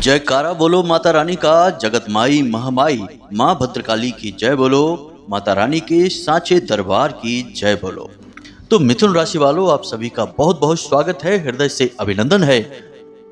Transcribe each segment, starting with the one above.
जयकारा बोलो माता रानी का, जगत माई महामाई माँ भद्रकाली की जय बोलो, माता रानी के सांचे दरबार की जय बोलो। तो मिथुन राशि वालों, आप सभी का बहुत बहुत स्वागत है, हृदय से अभिनंदन है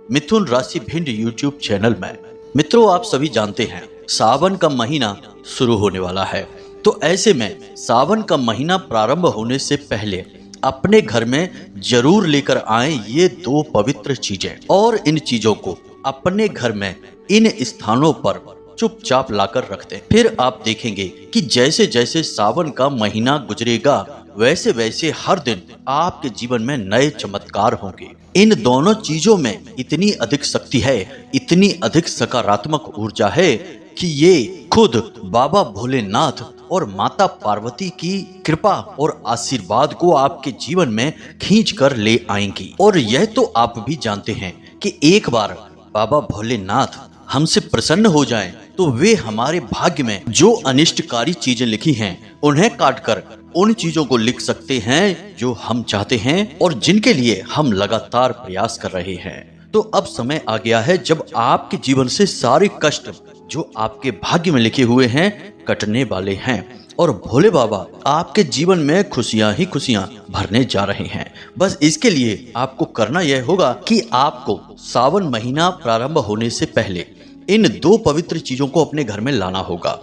मिथुन राशि भिंड यूट्यूब चैनल में। मित्रों, आप सभी जानते हैं सावन का महीना शुरू होने वाला है, तो ऐसे में सावन का महीना प्रारंभ होने से पहले अपने घर में जरूर लेकर आएं ये दो पवित्र चीजें, और इन चीजों को अपने घर में इन स्थानों पर चुपचाप लाकर रख दें। फिर आप देखेंगे कि जैसे जैसे सावन का महीना गुजरेगा वैसे वैसे हर दिन आपके जीवन में नए चमत्कार होंगे। इन दोनों चीजों में इतनी अधिक शक्ति है, इतनी अधिक सकारात्मक ऊर्जा है कि ये खुद बाबा भोलेनाथ और माता पार्वती की कृपा और आशीर्वाद को आपके जीवन में खींच कर ले आएंगी। और यह तो आप भी जानते हैं कि एक बार बाबा भोलेनाथ हमसे प्रसन्न हो जाएं, तो वे हमारे भाग्य में जो अनिष्टकारी चीजें लिखी हैं उन्हें काटकर उन चीजों को लिख सकते हैं जो हम चाहते हैं और जिनके लिए हम लगातार प्रयास कर रहे हैं। तो अब समय आ गया है जब आपके जीवन से सारे कष्ट जो आपके भाग्य में लिखे हुए हैं कटने वाले हैं और भोले बाबा आपके जीवन में खुशियां ही खुशियां भरने जा रहे हैं। बस इसके लिए आपको करना यह होगा कि आपको सावन महीना प्रारंभ होने से पहले इन दो पवित्र चीजों को अपने घर में लाना होगा।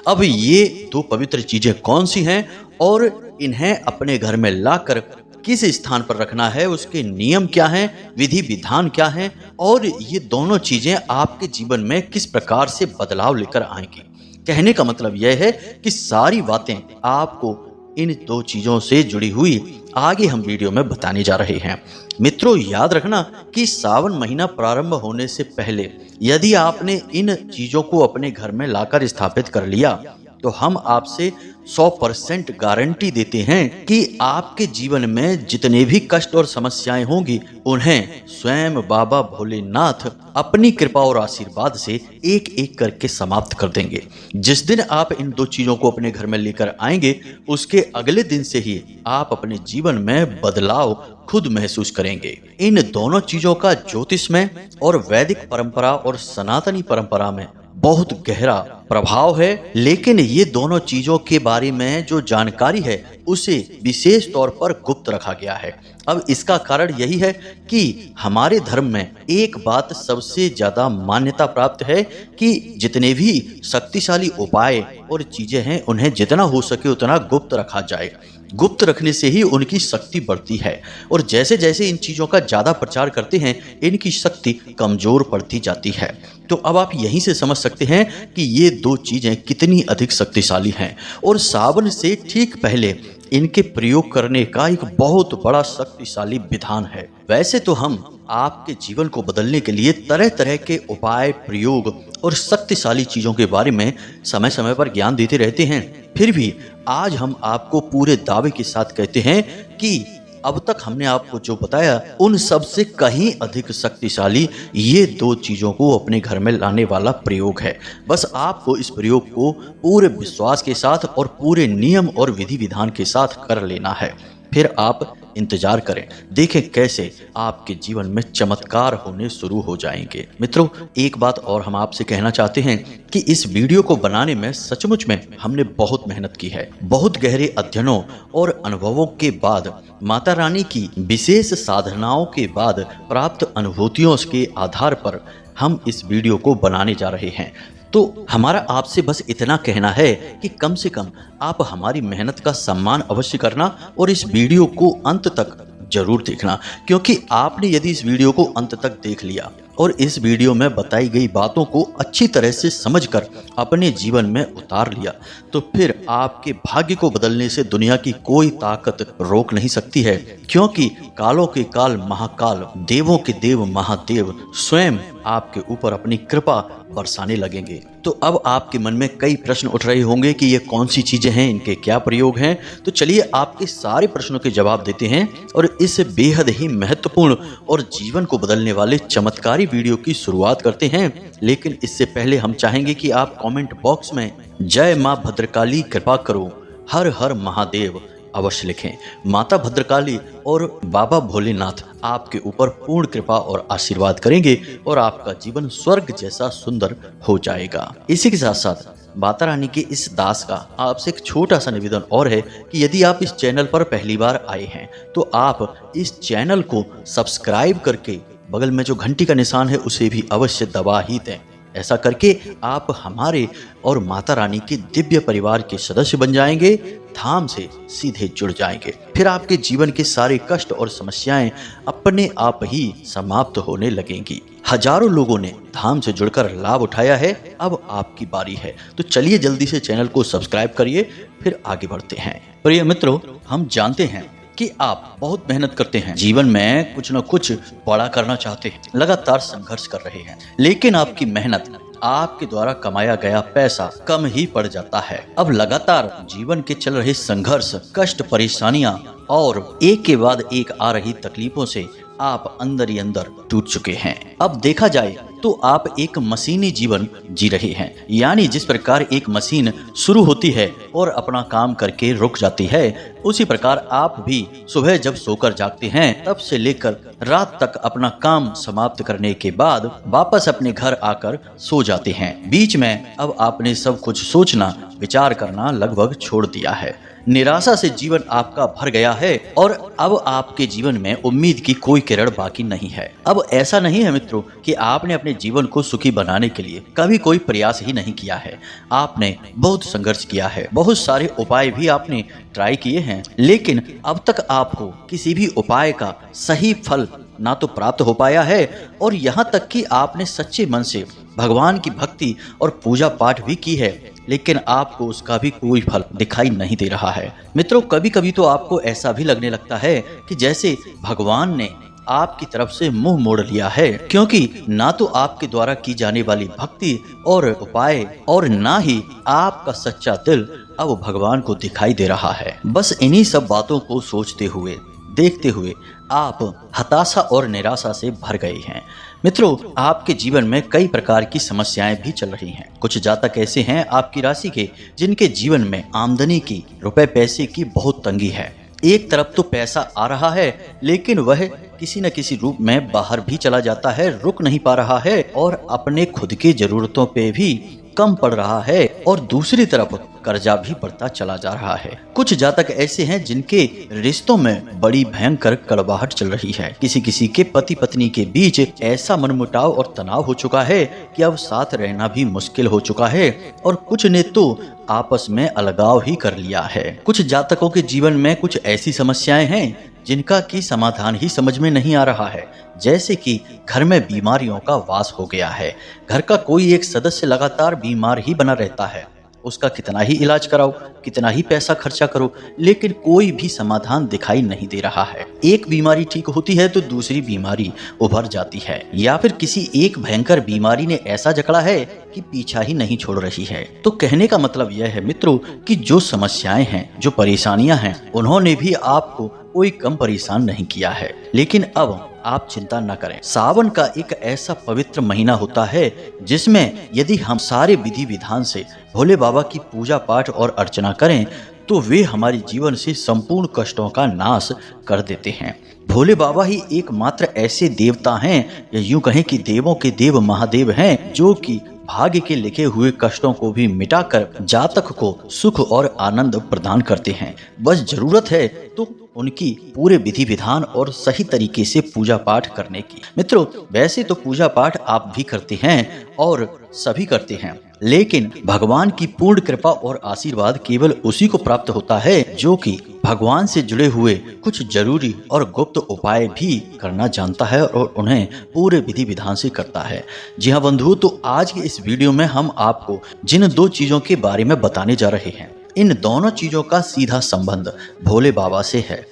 अब ये दो पवित्र चीजें कौन सी हैं और इन्हें अपने घर में लाकर किस स्थान पर रखना है, उसके नियम क्या हैं, विधि विधान क्या हैं, और ये दोनों चीजें आपके जीवन में किस प्रकार से बदलाव लेकर आएंगी। कहने का मतलब यह है कि सारी बातें आपको इन दो चीजों से जुड़ी हुई आगे हम वीडियो में बताने जा रहे हैं। मित्रों, याद रखना कि सावन महीना प्रारंभ होने से पहले यदि आपने इन चीजों को अपने घर में लाकर स्थापित कर लिया तो हम आपसे 100% गारंटी देते हैं कि आपके जीवन में जितने भी कष्ट और समस्याएं होंगी उन्हें स्वयं बाबा भोलेनाथ अपनी कृपा और आशीर्वाद से एक एक करके समाप्त कर देंगे। जिस दिन आप इन दो चीजों को अपने घर में लेकर आएंगे उसके अगले दिन से ही आप अपने जीवन में बदलाव खुद महसूस करेंगे। इन दोनों चीजों का ज्योतिषमय और वैदिक परंपरा और सनातनी परंपरा में बहुत गहरा प्रभाव है, लेकिन ये दोनों चीजों के बारे में जो जानकारी है उसे विशेष तौर पर गुप्त रखा गया है। अब इसका कारण यही है कि हमारे धर्म में एक बात सबसे ज्यादा मान्यता प्राप्त है कि जितने भी शक्तिशाली उपाय और चीजें हैं उन्हें जितना हो सके उतना गुप्त रखा जाए। गुप्त रखने से ही उनकी शक्ति बढ़ती है और जैसे जैसे इन चीजों का ज्यादा प्रचार करते हैं इनकी शक्ति कमजोर पड़ती जाती है। तो अब आप यहीं से समझ सकते हैं कि ये दो चीजें कितनी अधिक शक्तिशाली हैं और सावन से ठीक पहले इनके प्रयोग करने का एक बहुत बड़ा शक्तिशाली विधान है। वैसे तो हम आपके जीवन को बदलने के लिए तरह तरह के उपाय, प्रयोग और शक्तिशाली चीजों के बारे में समय समय पर ज्ञान देते रहते हैं, फिर भी आज हम आपको पूरे दावे के साथ कहते हैं कि अब तक हमने आपको जो बताया उन सब से कहीं अधिक शक्तिशाली ये दो चीजों को अपने घर में लाने वाला प्रयोग है। बस आपको इस प्रयोग को पूरे विश्वास के साथ और पूरे नियम और विधि विधान के साथ कर लेना है। फिर आप इंतजार करें, देखें कैसे आपके जीवन में चमत्कार होने शुरू हो जाएंगे। मित्रों, एक बात और हम आपसे कहना चाहते हैं कि इस वीडियो को बनाने में सचमुच में हमने बहुत मेहनत की है। बहुत गहरे अध्ययनों और अनुभवों के बाद, माता रानी की विशेष साधनाओं के बाद प्राप्त अनुभूतियों के आधार पर हम इस वीडियो को बनाने जा रहे हैं। तो हमारा आपसे बस इतना कहना है कि कम से कम आप हमारी मेहनत का सम्मान अवश्य करना और इस वीडियो को अंत तक जरूर देखना, क्योंकि आपने यदि इस वीडियो को अंत तक देख लिया और इस वीडियो में बताई गई बातों को अच्छी तरह से समझकर अपने जीवन में उतार लिया तो फिर आपके भाग्य को बदलने से दुनिया की कोई ताकत रोक नहीं सकती है, क्योंकि कालों के काल महाकाल, देवों के देव महादेव स्वयं आपके ऊपर अपनी कृपा बरसाने लगेंगे। तो अब आपके मन में कई प्रश्न उठ रहे होंगे कि ये कौन सी चीजें हैं, इनके क्या प्रयोग हैं। तो चलिए आपके सारे प्रश्नों के जवाब देते हैं और इस बेहद ही महत्वपूर्ण और जीवन को बदलने वाले चमत्कारी वीडियो की शुरुआत करते हैं। लेकिन इससे पहले हम चाहेंगे कि आप कमेंट बॉक्स में जय मां भद्रकाली कृपा करो, हर हर महादेव अवश्य लिखें। माता भद्रकाली और बाबा भोलेनाथ आपके ऊपर पूर्ण कृपा और आशीर्वाद करेंगे और आपका जीवन स्वर्ग जैसा सुंदर हो जाएगा। इसी के साथ साथ माता रानी के इस दास का आपसे एक छोटा सा निवेदन और है कि यदि आप इस चैनल पर पहली बार आए हैं तो आप इस चैनल को सब्सक्राइब करके बगल में जो घंटी का निशान है उसे भी अवश्य दबा ही दें। ऐसा करके आप हमारे और माता रानी के दिव्य परिवार के सदस्य बन जाएंगे, धाम से सीधे जुड़ जाएंगे। फिर आपके जीवन के सारे कष्ट और समस्याएं अपने आप ही समाप्त होने लगेंगी। हजारों लोगों ने धाम से जुड़कर लाभ उठाया है, अब आपकी बारी है। तो चलिए जल्दी से चैनल को सब्सक्राइब करिए, फिर आगे बढ़ते हैं। प्रिय मित्रों, हम जानते हैं कि आप बहुत मेहनत करते हैं, जीवन में कुछ न कुछ बड़ा करना चाहते हैं, लगातार संघर्ष कर रहे हैं, लेकिन आपकी मेहनत, आपके द्वारा कमाया गया पैसा कम ही पड़ जाता है। अब लगातार जीवन के चल रहे संघर्ष, कष्ट, परेशानियां और एक के बाद एक आ रही तकलीफों से आप अंदर ही अंदर टूट चुके हैं। अब देखा जाए तो आप एक मशीनी जीवन जी रहे हैं, यानी जिस प्रकार एक मशीन शुरू होती है और अपना काम करके रुक जाती है, उसी प्रकार आप भी सुबह जब सोकर जागते हैं तब से लेकर रात तक अपना काम समाप्त करने के बाद वापस अपने घर आकर सो जाते हैं। बीच में अब आपने सब कुछ सोचना, विचार करना लगभग छोड़ दिया है। निराशा से जीवन आपका भर गया है और अब आपके जीवन में उम्मीद की कोई किरण बाकी नहीं है। अब ऐसा नहीं है मित्रों कि आपने अपने जीवन को सुखी बनाने के लिए कभी कोई प्रयास ही नहीं किया है। आपने बहुत संघर्ष किया है, बहुत सारे उपाय भी आपने ट्राई किए हैं, लेकिन अब तक आपको किसी भी उपाय का सही फल ना तो प्राप्त हो पाया है और यहाँ तक कि आपने सच्चे मन से भगवान की भक्ति और पूजा पाठ भी की है, लेकिन आपको उसका भी कोई फल दिखाई नहीं दे रहा है। मित्रों, कभी कभी तो आपको ऐसा भी लगने लगता है कि जैसे भगवान ने आपकी तरफ से मुंह मोड़ लिया है, क्योंकि ना तो आपके द्वारा की जाने वाली भक्ति और उपाय और ना ही आपका सच्चा दिल अब भगवान को दिखाई दे रहा है। बस इन्हीं सब बातों को सोचते हुए, देखते हुए आप हताशा और निराशा से भर गए हैं। मित्रों, आपके जीवन में कई प्रकार की समस्याएं भी चल रही हैं। कुछ जातक ऐसे हैं आपकी राशि के जिनके जीवन में आमदनी की, रुपए पैसे की बहुत तंगी है। एक तरफ तो पैसा आ रहा है, लेकिन वह किसी न किसी रूप में बाहर भी चला जाता है, रुक नहीं पा रहा है और अपने खुद की जरूरतों पे भी कम पड़ रहा है, और दूसरी तरफ कर्जा भी बढ़ता चला जा रहा है। कुछ जातक ऐसे हैं जिनके रिश्तों में बड़ी भयंकर कड़वाहट चल रही है। किसी किसी के पति पत्नी के बीच ऐसा मनमुटाव और तनाव हो चुका है कि अब साथ रहना भी मुश्किल हो चुका है और कुछ ने तो आपस में अलगाव ही कर लिया है। कुछ जातकों के जीवन में कुछ ऐसी समस्याएं हैं जिनका की समाधान ही समझ में नहीं आ रहा है, जैसे कि घर में बीमारियों का वास हो गया है। घर का कोई एक सदस्य लगातार बीमार ही बना रहता है, उसका कितना ही इलाज कराओ, कितना ही पैसा खर्चा करो, लेकिन कोई भी समाधान दिखाई नहीं दे रहा है। एक बीमारी ठीक होती है तो दूसरी बीमारी उभर जाती है, या फिर किसी एक भयंकर बीमारी ने ऐसा जकड़ा है कि पीछा ही नहीं छोड़ रही है। तो कहने का मतलब यह है मित्रों कि जो समस्याएं हैं, जो परेशानियां हैं, उन्होंने भी आपको कोई कम परेशान नहीं किया है। लेकिन अब आप चिंता न करें। सावन का एक ऐसा पवित्र महीना होता है जिसमें यदि हम सारे विधि विधान से भोले बाबा की पूजा पाठ और अर्चना करें तो वे हमारे जीवन से संपूर्ण कष्टों का नाश कर देते हैं। भोले बाबा ही एकमात्र ऐसे देवता हैं, या यूं कहें कि देवों के देव महादेव हैं, जो कि भाग्य के लिखे हुए कष्टों को भी मिटाकर जातक को सुख और आनंद प्रदान करते हैं। बस जरूरत है तो उनकी पूरे विधि विधान और सही तरीके से पूजा पाठ करने की। मित्रों, वैसे तो पूजा पाठ आप भी करते हैं और सभी करते हैं, लेकिन भगवान की पूर्ण कृपा और आशीर्वाद केवल उसी को प्राप्त होता है जो कि भगवान से जुड़े हुए कुछ जरूरी और गुप्त उपाय भी करना जानता है और उन्हें पूरे विधि विधान से करता है। जी हाँ बंधु, तो आज के इस वीडियो में हम आपको जिन दो चीजों के बारे में बताने जा रहे हैं, इन दोनों चीजों का सीधा संबंध भोले बाबा से है।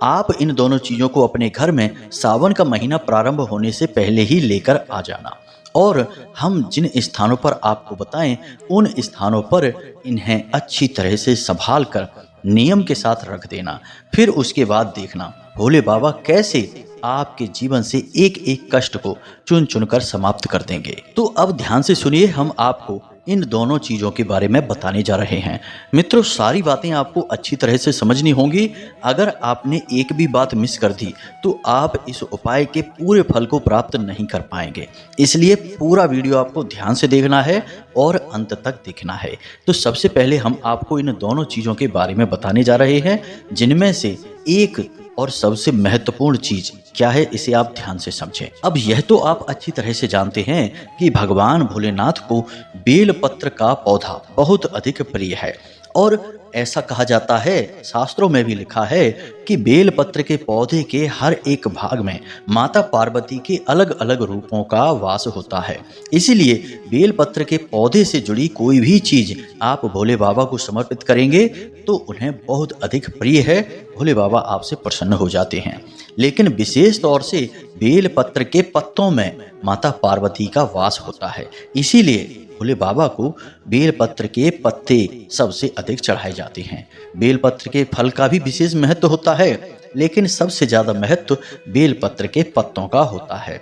आप इन दोनों चीजों को अपने घर में सावन का महीना प्रारंभ होने से पहले ही लेकर आ जाना, और हम जिन स्थानों पर आपको बताएं उन स्थानों पर इन्हें अच्छी तरह से संभाल कर नियम के साथ रख देना। फिर उसके बाद देखना भोले बाबा कैसे आपके जीवन से एक एक कष्ट को चुन चुन कर समाप्त कर देंगे। तो अब ध्यान से सुनिए, हम आपको इन दोनों चीज़ों के बारे में बताने जा रहे हैं। मित्रों, सारी बातें आपको अच्छी तरह से समझनी होंगी। अगर आपने एक भी बात मिस कर दी तो आप इस उपाय के पूरे फल को प्राप्त नहीं कर पाएंगे। इसलिए पूरा वीडियो आपको ध्यान से देखना है और अंत तक देखना है। तो सबसे पहले हम आपको इन दोनों चीज़ों के बारे में बताने जा रहे हैं, जिनमें से एक और सबसे महत्वपूर्ण चीज क्या है, इसे आप ध्यान से समझें। अब यह तो आप अच्छी तरह से जानते हैं कि भगवान भोलेनाथ को बेलपत्र का पौधा बहुत अधिक प्रिय है और ऐसा कहा जाता है, शास्त्रों में भी लिखा है कि बेलपत्र के पौधे के हर एक भाग में माता पार्वती के अलग अलग रूपों का वास होता है। इसीलिए बेलपत्र के पौधे से जुड़ी कोई भी चीज आप भोले बाबा को समर्पित करेंगे तो उन्हें बहुत अधिक प्रिय है, भोले बाबा आपसे प्रसन्न हो जाते हैं। लेकिन विशेष तौर से बेलपत्र के पत्तों में माता पार्वती का वास होता है, इसीलिए भोले बाबा को बेलपत्र के पत्ते सबसे अधिक चढ़ाए जाते हैं। बेलपत्र के फल का भी विशेष महत्व होता है, लेकिन सबसे ज्यादा महत्व बेलपत्र के पत्तों का होता है।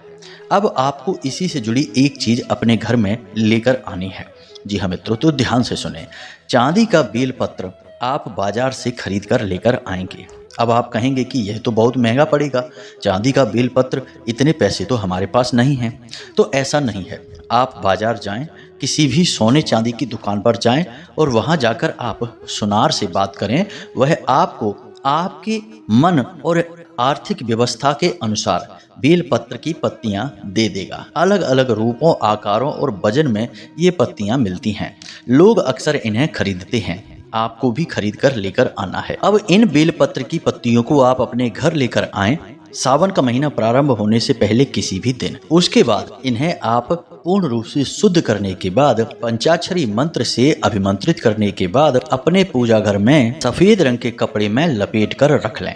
अब आपको इसी से जुड़ी एक चीज अपने घर में लेकर आनी है। जी हाँ मित्रों, तो ध्यान से सुने। चांदी का बेलपत्र आप बाजार से खरीद कर लेकर आएंगे। अब आप कहेंगे कि यह तो बहुत महंगा पड़ेगा, चांदी का बेलपत्र, इतने पैसे तो हमारे पास नहीं हैं। तो ऐसा नहीं है, आप बाजार जाएं, किसी भी सोने चांदी की दुकान पर जाएं और वहां जाकर आप सुनार से बात करें। वह आपको आपके मन और आर्थिक व्यवस्था के अनुसार बेलपत्र की पत्तियां दे देगा। अलग अलग रूपों, आकारों और वजन में ये पत्तियां मिलती हैं। लोग अक्सर इन्हें खरीदते हैं, आपको भी खरीद कर लेकर आना है। अब इन बेलपत्र की पत्तियों को आप अपने घर लेकर आएं सावन का महीना प्रारंभ होने से पहले किसी भी दिन। उसके बाद इन्हें आप पूर्ण रूप से शुद्ध करने के बाद, पंचाक्षरी मंत्र से अभिमंत्रित करने के बाद अपने पूजा घर में सफेद रंग के कपड़े में लपेट कर रख लें।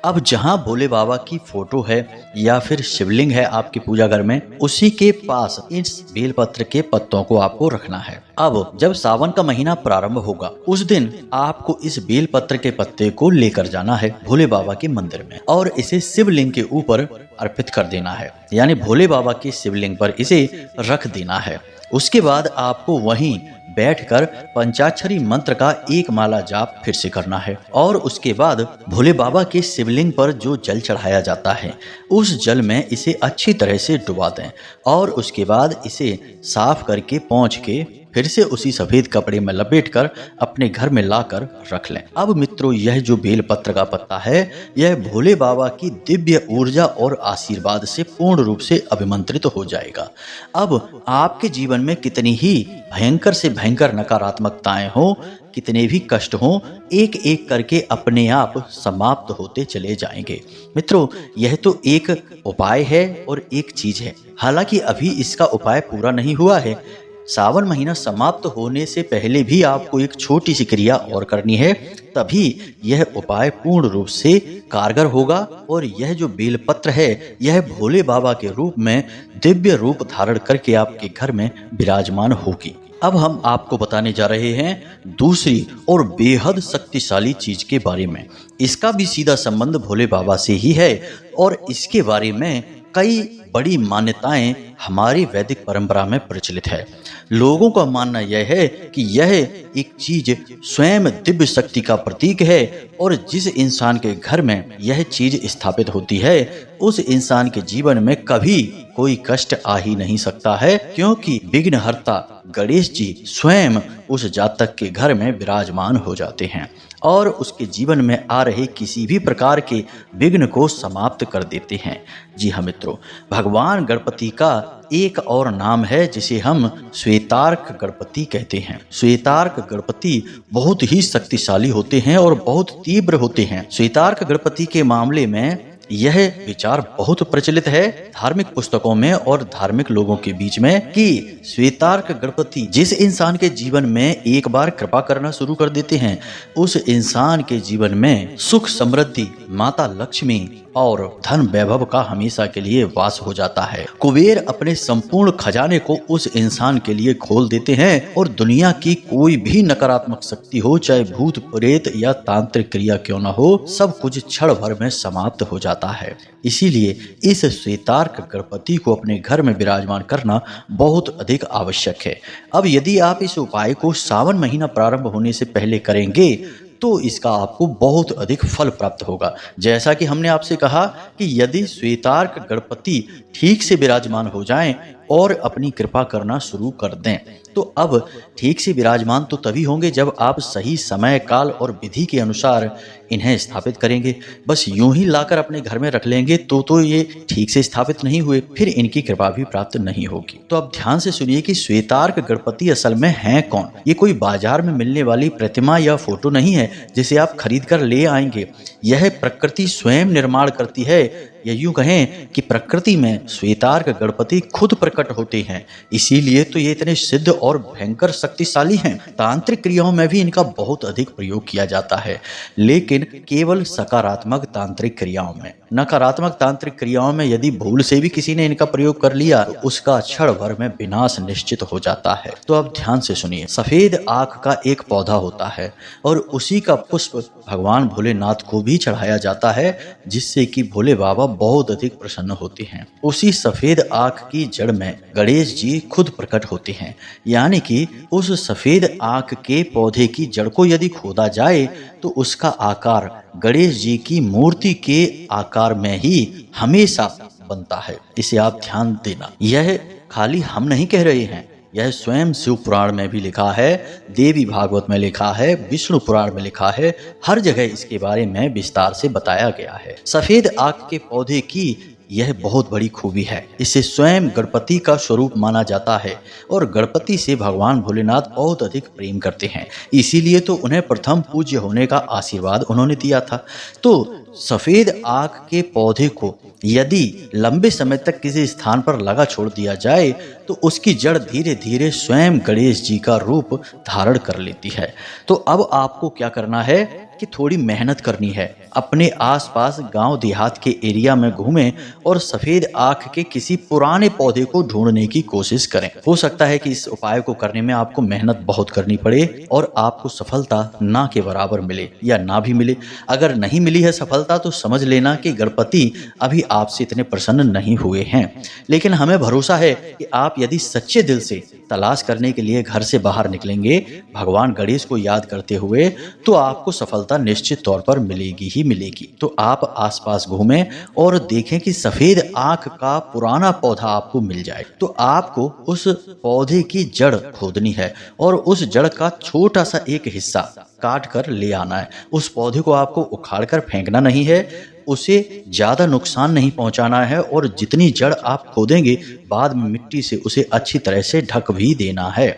अब जहां भोले बाबा की फोटो है या फिर शिवलिंग है आपके पूजा घर में, उसी के पास इस बेलपत्र के पत्तों को आपको रखना है। अब जब सावन का महीना प्रारंभ होगा उस दिन आपको इस बेलपत्र के पत्ते को लेकर जाना है भोले बाबा के मंदिर में और इसे शिवलिंग के ऊपर अर्पित कर देना है, यानी भोले बाबा के शिवलिंग पर इसे रख देना है। उसके बाद आपको वहीं बैठकर पंचाक्षरी मंत्र का एक माला जाप फिर से करना है और उसके बाद भोले बाबा के शिवलिंग पर जो जल चढ़ाया जाता है उस जल में इसे अच्छी तरह से डुबा दें और उसके बाद इसे साफ करके पोंछ के फिर से उसी सफेद कपड़े में लपेटकर अपने घर में लाकर रख लें। अब मित्रों, यह जो बेलपत्र का पत्ता है यह भोले बाबा की दिव्य ऊर्जा और आशीर्वाद से पूर्ण रूप से अभिमंत्रित हो जाएगा। अब आपके जीवन में कितनी ही भयंकर से भयंकर नकारात्मकताएं हो, कितने भी कष्ट हों, एक एक करके अपने आप समाप्त होते चले जाएंगे। मित्रों, यह तो एक उपाय है और एक चीज है। हालांकि अभी इसका उपाय पूरा नहीं हुआ है। सावन महीना समाप्त होने से पहले भी आपको एक छोटी सी क्रिया और करनी है, तभी यह उपाय पूर्ण रूप से कारगर होगा और यह जो बेलपत्र है यह भोले बाबा के रूप में दिव्य रूप धारण करके आपके घर में विराजमान होगी। अब हम आपको बताने जा रहे हैं दूसरी और बेहद शक्तिशाली चीज के बारे में। इसका भी सीधा संबंध भोले बाबा से ही है और इसके बारे में कई बड़ी मान्यताएं हमारी वैदिक परंपरा में प्रचलित है। लोगों का मानना यह है कि यह एक चीज स्वयं दिव्य शक्ति का प्रतीक है और जिस इंसान के घर में यह चीज स्थापित होती है उस इंसान के जीवन में कभी कोई कष्ट आ ही नहीं सकता है, क्योंकि विघ्नहर्ता गणेश जी स्वयं उस जातक के घर में विराजमान हो जाते हैं और उसके जीवन में आ रहे किसी भी प्रकार के विघ्न को समाप्त कर देते हैं। जी हाँ मित्रों, भगवान गणपति का एक और नाम है जिसे हम श्वेतार्क गणपति कहते हैं। श्वेतार्क गणपति बहुत ही शक्तिशाली होते हैं और बहुत तीव्र होते हैं। श्वेतार्क गणपति के मामले में यह विचार बहुत प्रचलित है धार्मिक पुस्तकों में और धार्मिक लोगों के बीच में कि श्वेतार्क गणपति जिस इंसान के जीवन में एक बार कृपा करना शुरू कर देते हैं उस इंसान के जीवन में सुख, समृद्धि, माता लक्ष्मी और धन वैभव का हमेशा के लिए वास हो जाता है। कुबेर अपने संपूर्ण खजाने को उस इंसान के लिए खोल देते हैं और दुनिया की कोई भी नकारात्मक शक्ति हो, चाहे भूत प्रेत या तांत्रिक क्रिया क्यों न हो, सब कुछ क्षण भर में समाप्त हो जाता है। इसीलिए इस श्वेतार्क गणपति को अपने घर में विराजमान करना बहुत अधिक आवश्यक है। अब यदि आप इस उपाय को सावन महीना प्रारंभ होने से पहले करेंगे तो इसका आपको बहुत अधिक फल प्राप्त होगा। जैसा कि हमने आपसे कहा कि यदि श्वेतार्क गणपति ठीक से विराजमान हो जाएं और अपनी कृपा करना शुरू कर दें, तो अब ठीक से विराजमान तो तभी होंगे जब आप सही समय काल और विधि के अनुसार इन्हें स्थापित करेंगे। बस यूं ही लाकर अपने घर में रख लेंगे तो ये ठीक से स्थापित नहीं हुए, फिर इनकी कृपा भी प्राप्त नहीं होगी। तो अब ध्यान से सुनिए कि श्वेतार्क गणपति असल में हैं कौन। ये कोई बाजार में मिलने वाली प्रतिमा या फोटो नहीं है जिसे आप खरीद कर ले आएंगे। यह प्रकृति स्वयं निर्माण करती है, या यूं कहें कि प्रकृति में श्वेतार्क गणपति खुद प्रकट होते हैं। इसीलिए तो ये इतने सिद्ध और भयंकर शक्तिशाली हैं। तांत्रिक क्रियाओं में भी इनका बहुत अधिक प्रयोग किया जाता है, लेकिन केवल सकारात्मक तांत्रिक क्रियाओं में। नकारात्मक तांत्रिक क्रियाओं में यदि भूल से भी किसी ने इनका प्रयोग कर लिया तो उसका क्षण भर में विनाश निश्चित हो जाता है। तो अब ध्यान से सुनिए। सफेद आंख का एक पौधा होता है और उसी का पुष्प भगवान भोलेनाथ को भी चढ़ाया जाता है, जिससे कि भोले बाबा बहुत अधिक प्रसन्न होते हैं। उसी सफेद आंख की जड़ में गणेश जी खुद प्रकट होते हैं। यानी कि उस सफेद आंख के पौधे की जड़ को यदि खोदा जाए तो उसका आकार गणेश जी की मूर्ति के आकार में ही हमेशा बनता है। इसे आप ध्यान देना। यह खाली हम नहीं कह रहे हैं, यह स्वयं शिव पुराण में भी लिखा है, देवी भागवत में लिखा है, विष्णु पुराण में लिखा है। हर जगह इसके बारे में विस्तार से बताया गया है। सफेद आंख के पौधे की यह बहुत बड़ी खूबी है। इसे स्वयं गणपति का स्वरूप माना जाता है और गणपति से भगवान भोलेनाथ बहुत अधिक प्रेम करते हैं। इसीलिए तो उन्हें प्रथम पूज्य होने का आशीर्वाद उन्होंने दिया था। तो सफेद आंख के पौधे को यदि लंबे समय तक किसी स्थान पर लगा छोड़ दिया जाए तो उसकी जड़ धीरे धीरे स्वयं गणेश जी का रूप धारण कर लेती है। तो अब आपको क्या करना है कि थोड़ी मेहनत करनी है। अपने आसपास गांव देहात के एरिया में घूमें और सफेद आंख के किसी पुराने पौधे को ढूंढने की कोशिश करें। हो सकता है कि इस उपाय को करने में आपको मेहनत बहुत करनी पड़े और आपको सफलता ना के बराबर मिले या ना भी मिले। अगर नहीं मिली है सफलता तो समझ लेना कि गणपति अभी आपसे इतने प्रसन्न नहीं हुए हैं। लेकिन हमें भरोसा है कि आप यदि सच्चे दिल से तलाश करने के लिए घर से बाहर निकलेंगे भगवान गणेश को याद करते हुए, तो आपको सफलता निश्चित तौर पर मिलेगी ही मिलेगी। तो आप आसपास घूमें और देखें कि सफेद आंख का पुराना पौधा आपको मिल जाए। तो आपको उस पौधे की जड़ खोदनी है और उस जड़ का छोटा सा एक हिस्सा काट कर ले आना है। उस पौधे को आपको उखाड़ कर फेंकना नहीं है, उसे ज्यादा नुकसान नहीं पहुंचाना है और जितनी जड़ आप खोदेंगे बाद में मिट्टी से उसे अच्छी तरह से ढक भी देना है।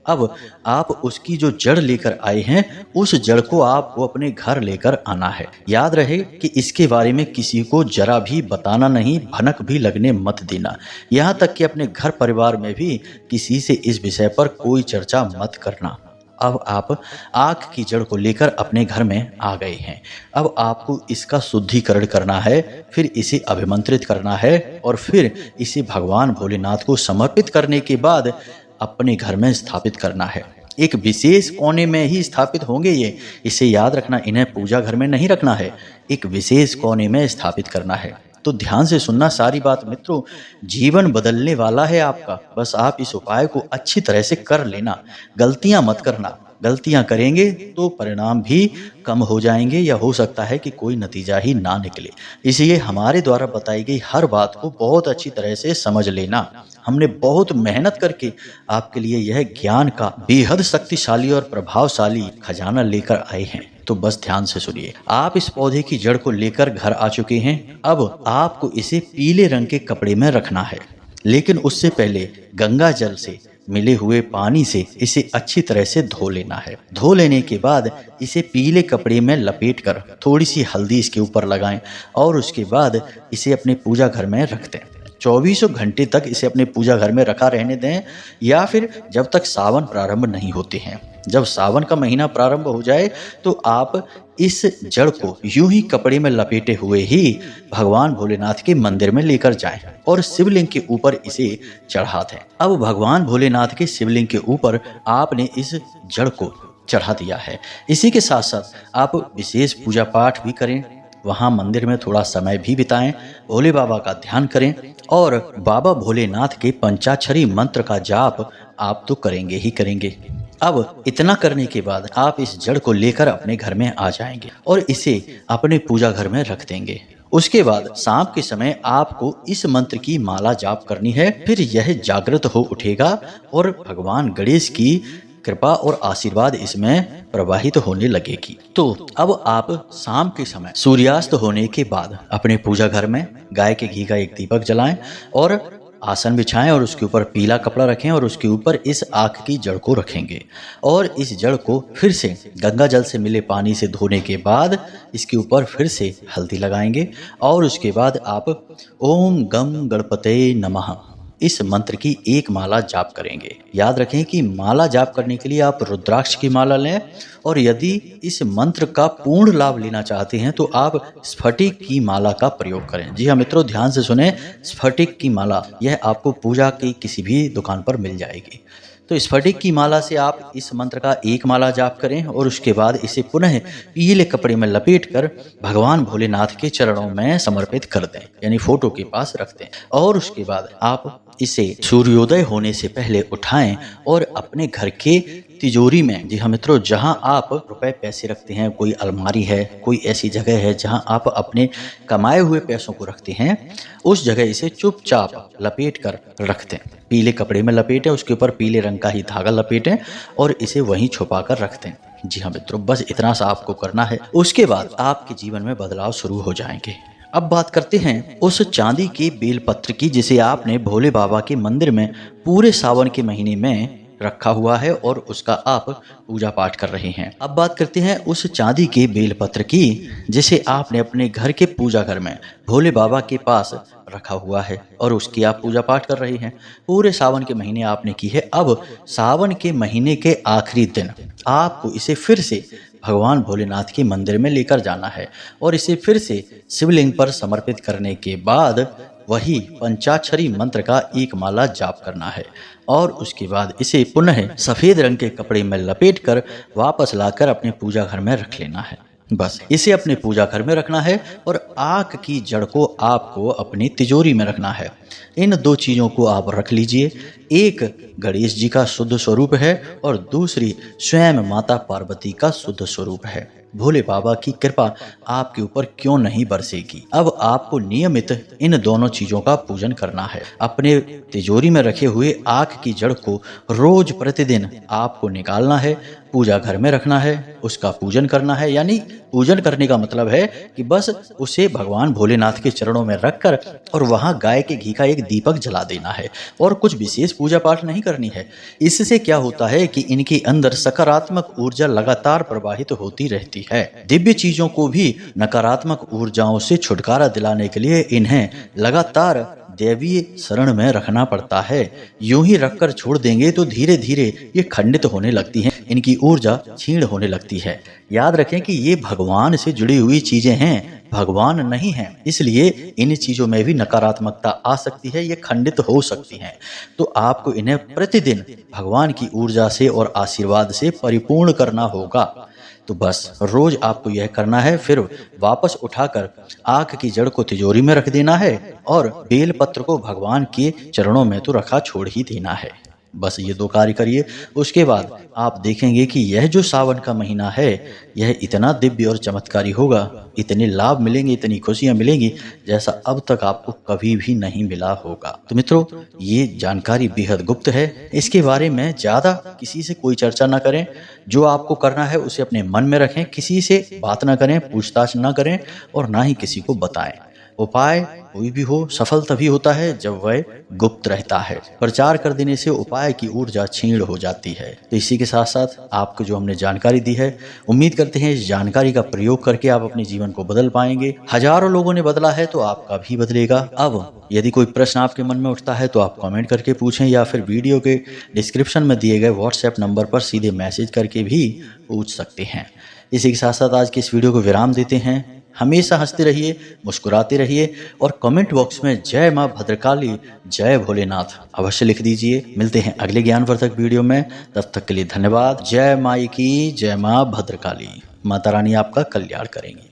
अब आप उसकी जो जड़ लेकर आए हैं उस जड़ को आपको अपने घर लेकर आना है। याद रहे कि इसके बारे में किसी को जरा भी बताना नहीं, भनक भी लगने मत देना। यहाँ तक कि अपने घर परिवार में भी किसी से इस विषय पर कोई चर्चा मत करना। अब आप आँख की जड़ को लेकर अपने घर में आ गए हैं। अब आपको इसका शुद्धिकरण करना है, फिर इसे अभिमंत्रित करना है और फिर इसे भगवान भोलेनाथ को समर्पित करने के बाद अपने घर में स्थापित करना है। एक विशेष कोने में ही स्थापित होंगे ये, इसे याद रखना। इन्हें पूजा घर में नहीं रखना है, एक विशेष कोने में स्थापित करना है। तो ध्यान से सुनना सारी बात मित्रों, जीवन बदलने वाला है आपका। बस आप इस उपाय को अच्छी तरह से कर लेना, गलतियां मत करना। गलतियां करेंगे तो परिणाम भी कम हो जाएंगे या हो सकता है कि कोई नतीजा ही ना निकले। इसलिए हमारे द्वारा बताई गई हर बात को बहुत अच्छी तरह से समझ लेना। हमने बहुत मेहनत करके आपके लिए यह ज्ञान का बेहद शक्तिशाली और प्रभावशाली खजाना लेकर आए हैं। तो बस ध्यान से सुनिए। आप इस पौधे की जड़ को लेकर घर आ चुके हैं। अब आपको इसे पीले रंग के कपड़े में रखना है, लेकिन उससे पहले गंगा जल से मिले हुए पानी से इसे अच्छी तरह से धो लेना है। धो लेने के बाद इसे पीले कपड़े में लपेट कर थोड़ी सी हल्दी इसके ऊपर लगाएं और उसके बाद इसे अपने पूजा घर में रख दें। 24 घंटे तक इसे अपने पूजा घर में रखा रहने दें, या फिर जब तक सावन प्रारंभ नहीं होते हैं। जब सावन का महीना प्रारंभ हो जाए तो आप इस जड़ को यूं ही कपड़े में लपेटे हुए ही भगवान भोलेनाथ के मंदिर में लेकर जाएं और शिवलिंग के ऊपर इसे चढ़ा दें। अब भगवान भोलेनाथ के शिवलिंग के ऊपर आपने इस जड़ को चढ़ा दिया है। इसी के साथ साथ आप विशेष पूजा पाठ भी करें, वहाँ मंदिर में थोड़ा समय भी बिताएं, भोले बाबा का ध्यान करें और बाबा भोलेनाथ के पंचाक्षरी मंत्र का जाप आप तो करेंगे ही करेंगे। अब इतना करने के बाद आप इस जड़ को लेकर अपने घर में आ जाएंगे और इसे अपने पूजा घर में रख देंगे। उसके बाद शाम के समय आपको इस मंत्र की माला जाप करनी है। फिर यह जागृत हो उठेगा और भगवान गणेश की कृपा और आशीर्वाद इसमें प्रवाहित होने लगेगी। तो अब आप शाम के समय सूर्यास्त होने के बाद अपने पूजा घर में गाय के घी का एक दीपक जलाएं और आसन बिछाएं और उसके ऊपर पीला कपड़ा रखें और उसके ऊपर इस आक की जड़ को रखेंगे और इस जड़ को फिर से गंगा जल से मिले पानी से धोने के बाद इसके ऊपर फिर से हल्दी लगाएंगे और उसके बाद आप ओम गम गणपते नमः इस मंत्र की एक माला जाप करेंगे। याद रखें कि माला जाप करने के लिए आप रुद्राक्ष की माला लें और यदि इस मंत्र का पूर्ण लाभ लेना चाहते हैं तो आप स्फटिक की माला का प्रयोग करें। जी हाँ मित्रों, ध्यान से सुने, स्फटिक की माला यह आपको पूजा की किसी भी दुकान पर मिल जाएगी। तो स्फटिक की माला से आप इस मंत्र का एक माला जाप करें और उसके बाद इसे पुनः पीले कपड़े में लपेटकर भगवान भोलेनाथ के चरणों में समर्पित कर दें, यानी फोटो के पास रख दें। और उसके बाद आप इसे सूर्योदय होने से पहले उठाएं और अपने घर के तिजोरी में, जी हाँ मित्रों, जहां आप रुपए पैसे रखते हैं, कोई अलमारी है, कोई ऐसी जगह है जहां आप अपने कमाए हुए पैसों को रखते हैं, उस जगह इसे चुपचाप लपेट कर रख दें। पीले कपड़े में लपेटें, उसके ऊपर पीले रंग का ही धागा लपेटें और इसे वहीं छुपा कर रख दें। जी हाँ मित्रों, बस इतना सा आपको करना है। उसके बाद आपके जीवन में बदलाव शुरू हो जाएंगे। अब बात करते हैं उस चांदी के बेलपत्र की जिसे आपने भोले बाबा के मंदिर में पूरे सावन के महीने में रखा हुआ है और उसका आप पूजा पाठ कर रहे हैं। अब बात करते हैं उस चांदी के बेलपत्र की जिसे आपने अपने घर के पूजा घर में भोले बाबा के पास रखा हुआ है और उसकी आप पूजा पाठ कर रहे हैं। पूरे सावन के महीने आपने की है। अब सावन के महीने के आखिरी दिन आपको इसे फिर से भगवान भोलेनाथ के मंदिर में लेकर जाना है और इसे फिर से शिवलिंग पर समर्पित करने के बाद वही पंचाक्षरी मंत्र का एक माला जाप करना है और उसके बाद इसे पुनः सफेद रंग के कपड़े में लपेटकर वापस लाकर अपने पूजा घर में रख लेना है। बस इसे अपने पूजा घर में रखना है और आक की जड़ को आपको अपनी तिजोरी में रखना है। इन दो चीज़ों को आप रख लीजिए। एक गणेश जी का शुद्ध स्वरूप है और दूसरी स्वयं माता पार्वती का शुद्ध स्वरूप है। भोले बाबा की कृपा आपके ऊपर क्यों नहीं बरसेगी। अब आपको नियमित इन दोनों चीजों का पूजन करना है। अपने तिजोरी में रखे हुए आक की जड़ को रोज प्रतिदिन आपको निकालना है, पूजा घर में रखना है, उसका पूजन करना है। यानी पूजन करने का मतलब है कि बस उसे भगवान भोलेनाथ के चरणों में रखकर और वहां गाय के घी का एक दीपक जला देना है और कुछ विशेष पूजा पाठ नहीं करनी है। इससे क्या होता है कि इनके अंदर सकारात्मक ऊर्जा लगातार प्रवाहित होती रहती है। दिव्य चीजों को भी नकारात्मक ऊर्जाओं से छुटकारा दिलाने के लिए इन्हें लगातार दैवीय शरण में रखना पड़ता है। यूं ही रखकर छोड़ देंगे तो धीरे धीरे ये खंडित होने लगती हैं, इनकी ऊर्जा क्षीण होने लगती है। याद रखें कि ये भगवान से जुड़ी हुई चीजें हैं, भगवान नहीं हैं। इसलिए इन चीजों में भी नकारात्मकता आ सकती है, ये खंडित हो सकती हैं। तो आपको इन्हें प्रतिदिन भगवान की ऊर्जा से और आशीर्वाद से परिपूर्ण करना होगा। तो बस रोज आपको यह करना है, फिर वापस उठाकर आक की जड़ को तिजोरी में रख देना है और बेल पत्र को भगवान के चरणों में तो रखा छोड़ ही देना है। बस ये दो कार्य करिए। उसके बाद आप देखेंगे कि यह जो सावन का महीना है यह इतना दिव्य और चमत्कारी होगा, इतने लाभ मिलेंगे, इतनी खुशियां मिलेंगी जैसा अब तक आपको कभी भी नहीं मिला होगा। तो मित्रों, ये जानकारी बेहद गुप्त है, इसके बारे में ज्यादा किसी से कोई चर्चा ना करें। जो आपको करना है उसे अपने मन में रखें, किसी से बात ना करें, पूछताछ ना करें और ना ही किसी को बताएं। उपाय कोई भी हो, सफल तभी होता है जब वह गुप्त रहता है। प्रचार कर देने से उपाय की ऊर्जा क्षीण हो जाती है। तो इसी के साथ साथ आपको जो हमने जानकारी दी है, उम्मीद करते हैं इस जानकारी का प्रयोग करके आप अपने जीवन को बदल पाएंगे। हजारों लोगों ने बदला है तो आपका भी बदलेगा। अब यदि कोई प्रश्न आपके मन में उठता है तो आप कमेंट करके पूछें या फिर वीडियो के डिस्क्रिप्शन में दिए गए व्हाट्सएप नंबर पर सीधे मैसेज करके भी पूछ सकते हैं। इसी के साथ साथ आज की इस वीडियो को विराम देते हैं। हमेशा हंसते रहिए, मुस्कुराते रहिए और कमेंट बॉक्स में जय माँ भद्रकाली, जय भोलेनाथ अवश्य लिख दीजिए। मिलते हैं अगले ज्ञानवर्धक वीडियो में, तब तक के लिए धन्यवाद। जय माई की, जय माँ भद्रकाली। माता रानी आपका कल्याण करेंगी।